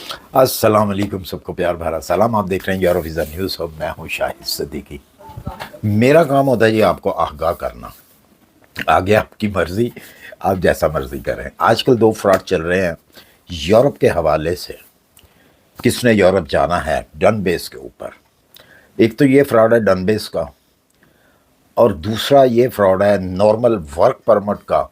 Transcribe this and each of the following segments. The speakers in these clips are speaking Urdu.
السلام علیکم، سب کو پیار بھرا سلام۔ آپ دیکھ رہے ہیں یورو ویزا نیوز اور میں ہوں شاہد صدیقی۔ میرا کام ہوتا ہے جی آپ کو آگاہ کرنا، آگے آپ کی مرضی، آپ جیسا مرضی کریں۔ آج کل دو فراڈ چل رہے ہیں یورپ کے حوالے سے۔ کس نے یورپ جانا ہے ڈن بیس کے اوپر؟ ایک تو یہ فراڈ ہے ڈن بیس کا، اور دوسرا یہ فراڈ ہے نارمل ورک پرمٹ کا۔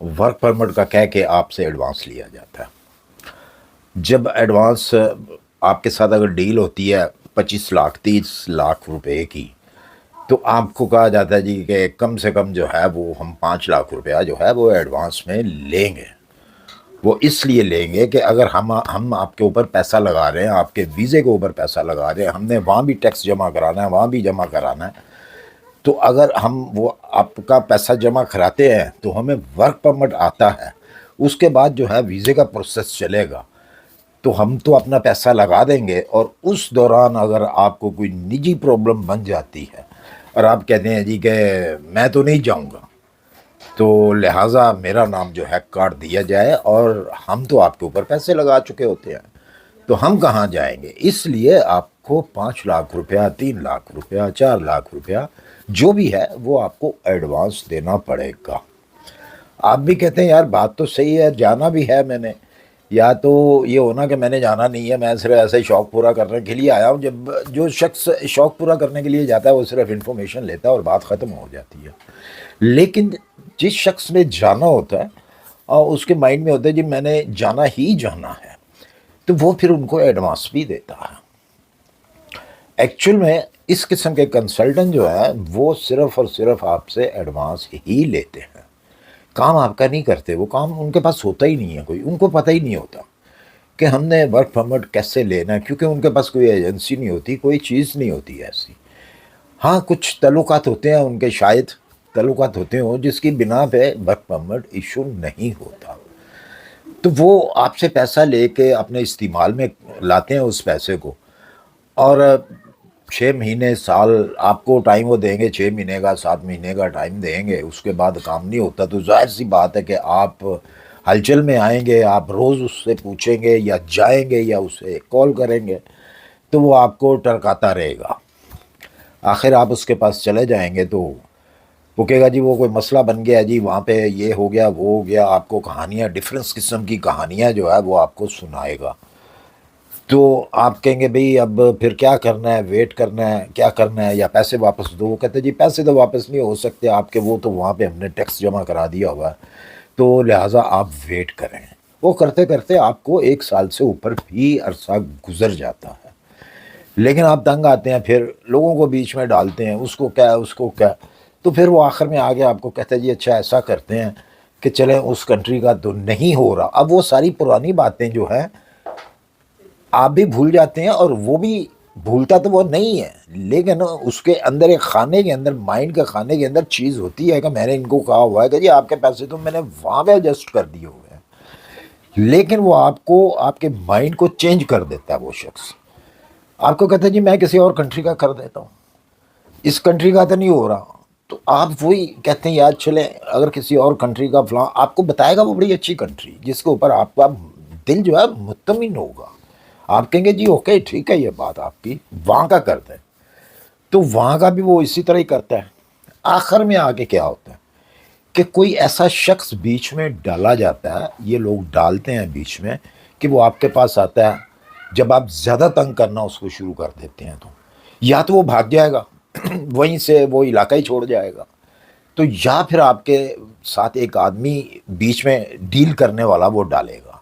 ورک پرمٹ کا کہہ کے آپ سے ایڈوانس لیا جاتا ہے۔ جب ایڈوانس آپ کے ساتھ اگر ڈیل ہوتی ہے 25 لاکھ 30 لاکھ روپے کی، تو آپ کو کہا جاتا ہے جی کہ کم سے کم جو ہے وہ ہم 5 لاکھ روپیہ جو ہے وہ ایڈوانس میں لیں گے۔ وہ اس لیے لیں گے کہ اگر ہم آپ کے اوپر پیسہ لگا رہے ہیں، آپ کے ویزے کے اوپر پیسہ لگا رہے ہیں، ہم نے وہاں بھی ٹیکس جمع کرانا ہے، وہاں بھی جمع کرانا ہے، تو اگر ہم وہ آپ کا پیسہ جمع کراتے ہیں تو ہمیں ورک پرمٹ آتا ہے۔ اس کے بعد جو ہے ویزے کا پروسیس چلے گا، تو ہم تو اپنا پیسہ لگا دیں گے، اور اس دوران اگر آپ کو کوئی نجی پرابلم بن جاتی ہے اور آپ کہتے ہیں جی کہ میں تو نہیں جاؤں گا، تو لہٰذا میرا نام جو ہے کاٹ دیا جائے، اور ہم تو آپ کے اوپر پیسے لگا چکے ہوتے ہیں، تو ہم کہاں جائیں گے؟ اس لیے آپ کو 5 لاکھ روپیہ 3 لاکھ روپیہ 4 لاکھ روپیہ جو بھی ہے وہ آپ کو ایڈوانس دینا پڑے گا۔ آپ بھی کہتے ہیں یار بات تو صحیح ہے، جانا بھی ہے میں نے، یا تو یہ ہونا کہ میں نے جانا نہیں ہے، میں صرف ایسے ہی شوق پورا کرنے کے لیے آیا ہوں۔ جب جو شخص شوق پورا کرنے کے لیے جاتا ہے وہ صرف انفارمیشن لیتا ہے اور بات ختم ہو جاتی ہے۔ لیکن جس شخص نے جانا ہوتا ہے اور اس کے مائنڈ میں ہوتا ہے جی میں نے جانا ہی جانا ہے، تو وہ پھر ان کو ایڈوانس بھی دیتا ہے۔ ایکچول میں اس قسم کے کنسلٹنٹ جو ہے وہ صرف اور صرف آپ سے ایڈوانس ہی لیتے ہیں، کام آپ کا نہیں کرتے۔ وہ کام ان کے پاس ہوتا ہی نہیں ہے، کوئی ان کو پتہ ہی نہیں ہوتا کہ ہم نے ورک پرمٹ کیسے لینا ہے، کیونکہ ان کے پاس کوئی ایجنسی نہیں ہوتی، کوئی چیز نہیں ہوتی ایسی۔ ہاں کچھ تعلقات ہوتے ہیں ان کے، شاید تعلقات ہوتے ہوں جس کی بنا پہ ورک پرمٹ ایشو نہیں ہوتا، تو وہ آپ سے پیسہ لے کے اپنے استعمال میں لاتے ہیں اس پیسے کو، اور 6 مہینے سال آپ کو ٹائم وہ دیں گے، 6 مہینے کا 7 مہینے کا ٹائم دیں گے، اس کے بعد کام نہیں ہوتا تو ظاہر سی بات ہے کہ آپ ہلچل میں آئیں گے، آپ روز اس سے پوچھیں گے یا جائیں گے یا اسے کال کریں گے، تو وہ آپ کو ٹرکاتا رہے گا۔ آخر آپ اس کے پاس چلے جائیں گے تو وہ کہے گا جی وہ کوئی مسئلہ بن گیا جی، وہاں پہ یہ ہو گیا وہ ہو گیا، آپ کو کہانیاں ڈفرینس قسم کی کہانیاں جو ہے وہ آپ کو سنائے گا۔ تو آپ کہیں گے بھئی اب پھر کیا کرنا ہے، ویٹ کرنا ہے، کیا کرنا ہے، یا پیسے واپس دو؟ وہ کہتے ہیں جی پیسے تو واپس نہیں ہو سکتے آپ کے، وہ تو وہاں پہ ہم نے ٹیکس جمع کرا دیا ہوا ہے، تو لہٰذا آپ ویٹ کریں۔ وہ کرتے کرتے آپ کو 1 سال سے اوپر بھی عرصہ گزر جاتا ہے، لیکن آپ تنگ آتے ہیں، پھر لوگوں کو بیچ میں ڈالتے ہیں، اس کو کیا اس کو کیا، تو پھر وہ آخر میں آگے آپ کو کہتے ہیں جی اچھا ایسا کرتے ہیں کہ چلیں اس کنٹری کا تو نہیں ہو رہا۔ اب وہ ساری پرانی باتیں جو ہیں آپ بھی بھول جاتے ہیں، اور وہ بھی بھولتا تو وہ نہیں ہے، لیکن اس کے اندر ایک خانے کے اندر، مائنڈ کے خانے کے اندر چیز ہوتی ہے کہ میں نے ان کو کہا ہوا ہے کہ جی آپ کے پیسے تو میں نے وہاں پہ ایڈجسٹ کر دیے ہوئے ہیں، لیکن وہ آپ کو، آپ کے مائنڈ کو چینج کر دیتا ہے وہ شخص۔ آپ کو کہتا ہے جی میں کسی اور کنٹری کا کر دیتا ہوں، اس کنٹری کا تو نہیں ہو رہا، تو آپ وہی کہتے ہیں یار چلیں اگر کسی اور کنٹری کا فلاں آپ کو بتائے گا، وہ بڑی اچھی کنٹری جس کے اوپر آپ کا دل جو ہے مطمئن ہوگا، آپ کہیں گے جی اوکے ٹھیک ہے یہ بات آپ کی، وہاں کا کرتے ہیں، تو وہاں کا بھی وہ اسی طرح ہی کرتا ہے۔ آخر میں آگے کیا ہوتا ہے کہ کوئی ایسا شخص بیچ میں ڈالا جاتا ہے، یہ لوگ ڈالتے ہیں بیچ میں، کہ وہ آپ کے پاس آتا ہے جب آپ زیادہ تنگ کرنا اس کو شروع کر دیتے ہیں، تو یا تو وہ بھاگ جائے گا وہیں سے، وہ علاقہ ہی چھوڑ جائے گا، تو یا پھر آپ کے ساتھ ایک آدمی بیچ میں ڈیل کرنے والا وہ ڈالے گا۔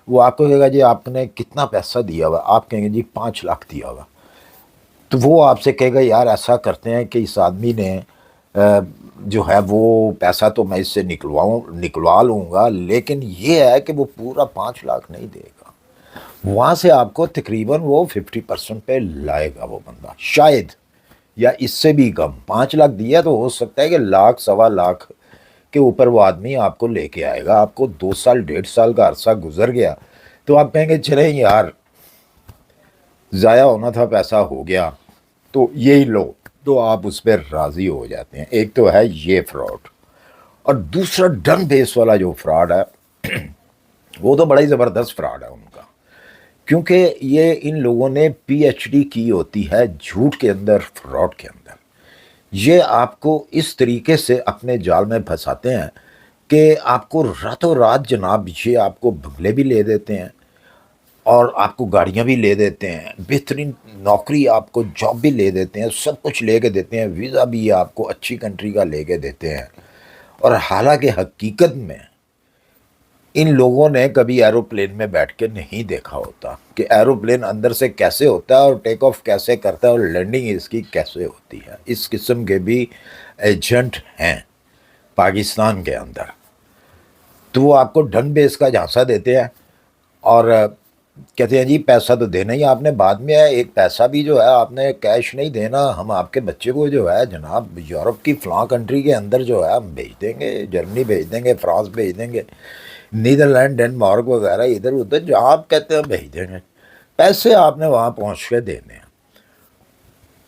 وہ آپ کو کہے گا جی آپ نے کتنا پیسہ دیا ہوا؟ آپ کہیں گے جی 5 لاکھ دیا ہوا، تو وہ آپ سے کہے گا یار ایسا کرتے ہیں کہ اس آدمی نے جو ہے وہ پیسہ تو میں اس سے نکلوا لوں گا، لیکن یہ ہے کہ وہ پورا 5 لاکھ نہیں دے گا، وہاں سے آپ کو تقریباً وہ 50% پہ لائے گا وہ بندہ، شاید، یا اس سے بھی کم۔ 5 لاکھ دیا تو ہو سکتا ہے کہ لاکھ سوا لاکھ کے اوپر وہ آدمی آپ کو لے کے آئے گا۔ آپ کو 2 سال 1.5 سال کا عرصہ گزر گیا تو آپ کہیں گے چلیں یار ضائع ہونا تھا پیسہ ہو گیا، تو یہی لو، تو آپ اس پہ راضی ہو جاتے ہیں۔ ایک تو ہے یہ فراڈ، اور دوسرا ڈن بیس والا جو فراڈ ہے وہ تو بڑا ہی زبردست فراڈ ہے ان کا، کیونکہ یہ ان لوگوں نے پی ایچ ڈی کی ہوتی ہے جھوٹ کے اندر، فراڈ کے اندر. یہ آپ کو اس طریقے سے اپنے جال میں پھنساتے ہیں کہ آپ کو راتوں رات جناب یہ آپ کو بنگلے بھی لے دیتے ہیں اور آپ کو گاڑیاں بھی لے دیتے ہیں، بہترین نوکری آپ کو جاب بھی لے دیتے ہیں، سب کچھ لے کے دیتے ہیں، ویزا بھی آپ کو اچھی کنٹری کا لے کے دیتے ہیں. اور حالانکہ حقیقت میں ان لوگوں نے کبھی ایروپلین میں بیٹھ کے نہیں دیکھا ہوتا کہ ایروپلین اندر سے کیسے ہوتا ہے اور ٹیک آف کیسے کرتا ہے اور لینڈنگ اس کی کیسے ہوتی ہے. اس قسم کے بھی ایجنٹ ہیں پاکستان کے اندر. تو وہ آپ کو ڈن بیس کا جھانسا دیتے ہیں اور کہتے ہیں جی پیسہ تو دینا ہی آپ نے بعد میں ہے، ایک پیسہ بھی جو ہے آپ نے کیش نہیں دینا، ہم آپ کے بچے کو جو ہے جناب یورپ کی فلاں کنٹری کے اندر جو ہے ہم بھیج دیں گے، جرمنی بھیج دیں گے، فرانس بھیج دیں گے، نیدرلینڈ، ڈنمارک وغیرہ ادھر ادھر جہاں آپ کہتے ہیں بھیج دیں گے. پیسے آپ نے وہاں پہنچ کے دینے ہیں.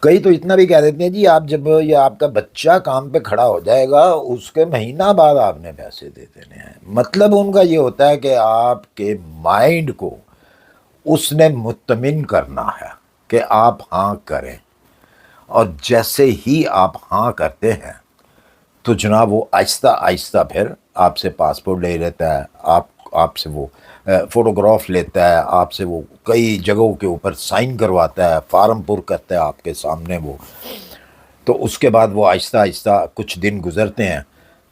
کئی تو اتنا بھی کہہ دیتے ہیں جی آپ جب یہ آپ کا بچہ کام پہ کھڑا ہو جائے گا اس کے مہینہ بعد آپ نے پیسے دے دینے ہیں. مطلب ان کا یہ ہوتا ہے کہ آپ کے مائنڈ کو اس نے مطمئن کرنا ہے کہ آپ ہاں کریں، اور جیسے ہی آپ ہاں کرتے ہیں تو جناب وہ آہستہ آہستہ پھر آپ سے پاسپورٹ لے لیتا ہے، آپ سے وہ فوٹوگراف لیتا ہے، آپ سے وہ کئی جگہوں کے اوپر سائن کرواتا ہے، فارم پر کرتا ہے آپ کے سامنے وہ. تو اس کے بعد وہ آہستہ آہستہ کچھ دن گزرتے ہیں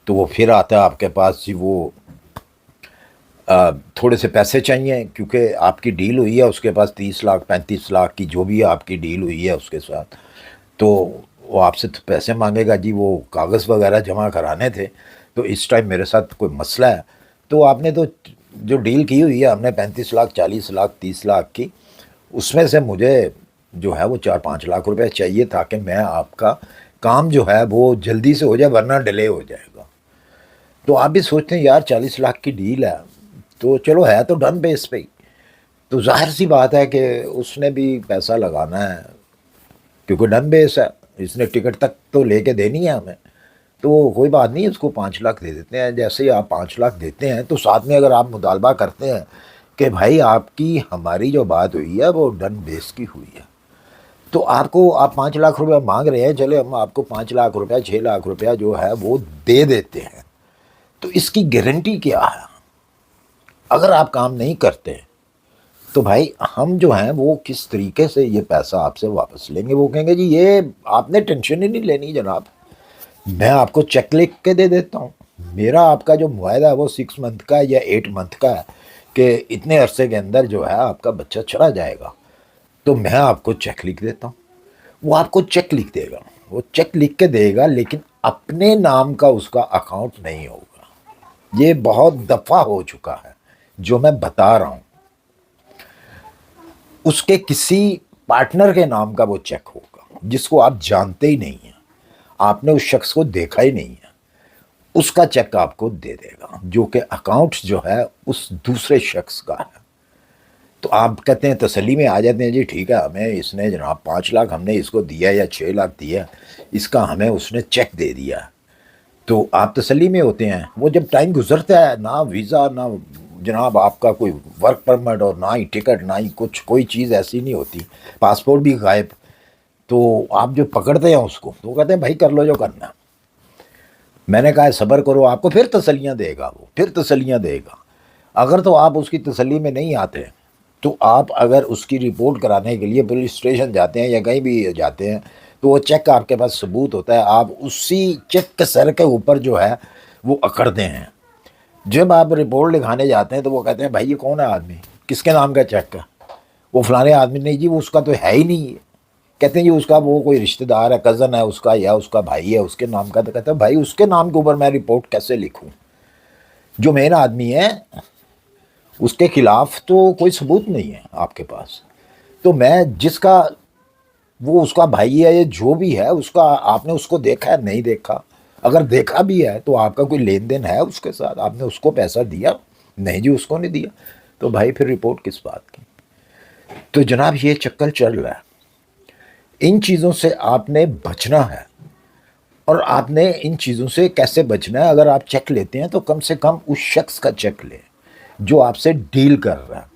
تو وہ پھر آتا ہے آپ کے پاس جی وہ تھوڑے سے پیسے چاہیے کیونکہ آپ کی ڈیل ہوئی ہے اس کے پاس 30 لاکھ 35 لاکھ کی جو بھی آپ کی ڈیل ہوئی ہے اس کے ساتھ، تو وہ آپ سے تو پیسے مانگے گا جی. وہ کاغذ وغیرہ جمع کرانے تھے تو اس ٹائم میرے ساتھ کوئی مسئلہ ہے، تو آپ نے تو جو ڈیل کی ہوئی ہے ہم نے 35 لاکھ 40 لاکھ 30 لاکھ کی، اس میں سے مجھے جو ہے وہ 4-5 لاکھ روپے چاہیے تاکہ میں آپ کا کام جو ہے وہ جلدی سے ہو جائے ورنہ ڈیلے ہو جائے گا. تو آپ بھی سوچتے ہیں یار 40 لاکھ کی ڈیل ہے تو چلو ہے تو ڈن بیس پہ ہی، تو ظاہر سی بات ہے کہ اس نے بھی پیسہ لگانا ہے کیونکہ ڈن بیس ہے، اس نے ٹکٹ تک تو لے کے دینی ہے ہمیں. تو کوئی بات نہیں، اس کو 5 لاکھ دے دیتے ہیں. جیسے ہی آپ 5 لاکھ دیتے ہیں تو ساتھ میں اگر آپ مطالبہ کرتے ہیں کہ بھائی آپ کی ہماری جو بات ہوئی ہے وہ ڈن بیس کی ہوئی ہے، تو آپ 5 لاکھ روپے مانگ رہے ہیں، چلے ہم آپ کو 5 لاکھ روپے 6 لاکھ روپیہ جو ہے وہ دے دیتے ہیں. تو اس کی گارنٹی کیا ہے؟ اگر آپ کام نہیں کرتے تو بھائی ہم جو ہیں وہ کس طریقے سے یہ پیسہ آپ سے واپس لیں گے؟ وہ کہیں گے جی یہ آپ نے ٹینشن ہی نہیں لینی جناب، میں آپ کو چیک لکھ کے دے دیتا ہوں. میرا آپ کا جو معاہدہ ہے وہ 6 منتھ کا یا 8 منتھ کا ہے کہ اتنے عرصے کے اندر جو ہے آپ کا بچہ چلا جائے گا، تو میں آپ کو چیک لکھ دیتا ہوں. وہ آپ کو چیک لکھ دے گا، وہ چیک لکھ کے دے گا لیکن اپنے نام کا اس کا اکاؤنٹ نہیں ہوگا. یہ بہت دفعہ ہو چکا ہے جو میں بتا رہا ہوں. اس کے کسی پارٹنر کے نام کا وہ چیک ہوگا جس کو آپ جانتے ہی نہیں ہیں، آپ نے اس شخص کو دیکھا ہی نہیں ہے، اس کا چیک آپ کو دے دے گا جو کہ اکاؤنٹ جو ہے اس دوسرے شخص کا ہے. تو آپ کہتے ہیں تسلی میں آ جاتے ہیں جی ٹھیک ہے ہمیں اس نے جناب 5 لاکھ ہم نے اس کو دیا یا 6 لاکھ دیا، اس کا ہمیں اس نے چیک دے دیا، تو آپ تسلی میں ہوتے ہیں. وہ جب ٹائم گزرتا ہے نہ ویزا نہ جناب آپ کا کوئی ورک پرمٹ اور نہ ہی ٹکٹ نہ ہی کچھ، کوئی چیز ایسی نہیں ہوتی، پاسپورٹ بھی غائب، تو آپ جو پکڑتے ہیں اس کو تو وہ کہتے ہیں بھائی کر لو جو کرنا. میں نے کہا ہے صبر کرو، آپ کو پھر تسلیاں دے گا، وہ پھر تسلیاں دے گا. اگر تو آپ اس کی تسلی میں نہیں آتے تو آپ اگر اس کی رپورٹ کرانے کے لیے پولیس اسٹیشن جاتے ہیں یا کہیں بھی جاتے ہیں تو وہ چیک آپ کے پاس ثبوت ہوتا ہے، آپ اسی چیک کے سر کے اوپر جو ہے وہ اکڑتے ہیں. جب آپ رپورٹ لکھانے جاتے ہیں تو وہ کہتے ہیں بھائی یہ کون ہے آدمی، کس کے نام کا چیک ہے؟ وہ فلانے آدمی نہیں جی، وہ اس کا تو ہے ہی نہیں. کہتے ہیں جی اس کا وہ کوئی رشتہ دار ہے، کزن ہے اس کا یا اس کا بھائی ہے اس کے نام کا. تو کہتے ہیں بھائی اس کے نام کے اوپر میں رپورٹ کیسے لکھوں؟ جو مین آدمی ہے اس کے خلاف تو کوئی ثبوت نہیں ہے آپ کے پاس. تو میں جس کا وہ اس کا بھائی ہے یا جو بھی ہے اس کا، آپ نے اس کو دیکھا ہے نہیں دیکھا؟ اگر دیکھا بھی ہے تو آپ کا کوئی لین دین ہے اس کے ساتھ؟ آپ نے اس کو پیسہ دیا؟ نہیں جی اس کو نہیں دیا. تو بھائی پھر رپورٹ کس بات کی؟ تو جناب یہ چکر چل رہا ہے. ان چیزوں سے آپ نے بچنا ہے، اور آپ نے ان چیزوں سے کیسے بچنا ہے؟ اگر آپ چیک لیتے ہیں تو کم سے کم اس شخص کا چیک لیں جو آپ سے ڈیل کر رہا ہے.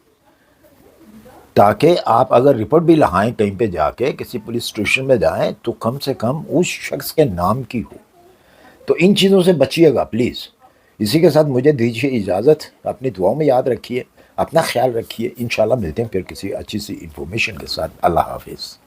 تاکہ آپ اگر رپورٹ بھی لگائیں کہیں پہ جا کے کسی پولیس اسٹیشن میں جائیں تو کم سے کم اس شخص کے نام کی ہو. تو ان چیزوں سے بچیے گا پلیز. اسی کے ساتھ مجھے دیجیے اجازت. اپنی دعاؤں میں یاد رکھیے, اپنا خیال رکھیے. انشاءاللہ ملتے ہیں پھر کسی اچھی سی انفارمیشن کے ساتھ. اللہ حافظ.